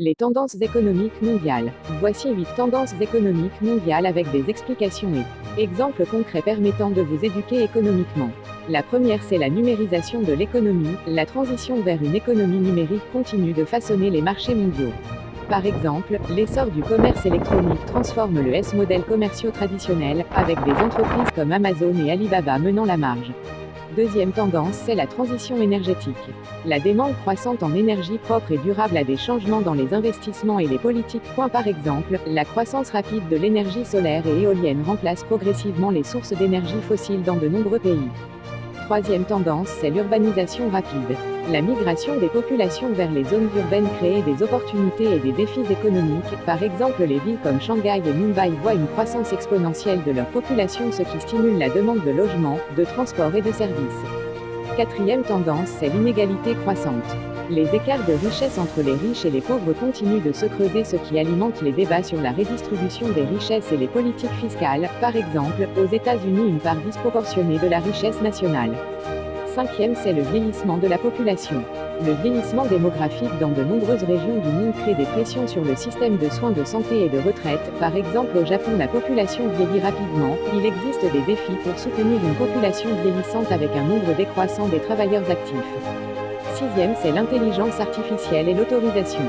Les tendances économiques mondiales. Voici 8 tendances économiques mondiales avec des explications et exemples concrets permettant de vous éduquer économiquement. La première, c'est la numérisation de l'économie. La transition vers une économie numérique continue de façonner les marchés mondiaux. Par exemple, l'essor du commerce électronique transforme le S-modèle commerciaux traditionnel, avec des entreprises comme Amazon et Alibaba menant la marge. Deuxième tendance, c'est la transition énergétique. La demande croissante en énergie propre et durable a des changements dans les investissements et les politiques. Par exemple, la croissance rapide de l'énergie solaire et éolienne remplace progressivement les sources d'énergie fossiles dans de nombreux pays. Troisième tendance, c'est l'urbanisation rapide. La migration des populations vers les zones urbaines crée des opportunités et des défis économiques. Par exemple, les villes comme Shanghai et Mumbai voient une croissance exponentielle de leur population, ce qui stimule la demande de logements, de transports et de services. Quatrième tendance, c'est l'inégalité croissante. Les écarts de richesse entre les riches et les pauvres continuent de se creuser, ce qui alimente les débats sur la redistribution des richesses et les politiques fiscales. Par exemple, aux États-Unis, une part disproportionnée de la richesse nationale. Cinquième, c'est le vieillissement de la population. Le vieillissement démographique dans de nombreuses régions du monde crée des pressions sur le système de soins de santé et de retraite. Par exemple, au Japon, la population vieillit rapidement. Il existe des défis pour soutenir une population vieillissante avec un nombre décroissant des travailleurs actifs. Sixième, c'est l'intelligence artificielle et l'autorisation.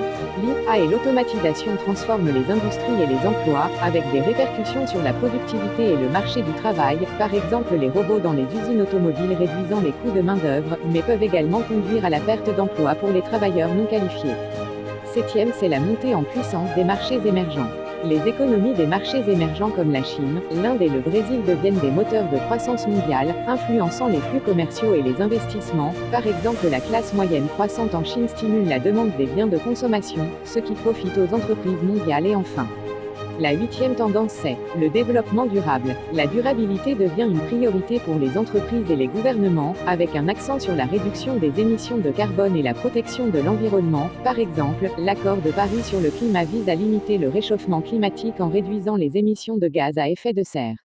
L'IA et l'automatisation transforment les industries et les emplois, avec des répercussions sur la productivité et le marché du travail. Par exemple, les robots dans les usines automobiles réduisant les coûts de main-d'œuvre, mais peuvent également conduire à la perte d'emploi pour les travailleurs non qualifiés. Septième, c'est la montée en puissance des marchés émergents. Les économies des marchés émergents comme la Chine, l'Inde et le Brésil deviennent des moteurs de croissance mondiale, influençant les flux commerciaux et les investissements. Par exemple, la classe moyenne croissante en Chine stimule la demande des biens de consommation, ce qui profite aux entreprises mondiales. Et enfin, la huitième tendance, c'est le développement durable. La durabilité devient une priorité pour les entreprises et les gouvernements, avec un accent sur la réduction des émissions de carbone et la protection de l'environnement. Par exemple, l'accord de Paris sur le climat vise à limiter le réchauffement climatique en réduisant les émissions de gaz à effet de serre.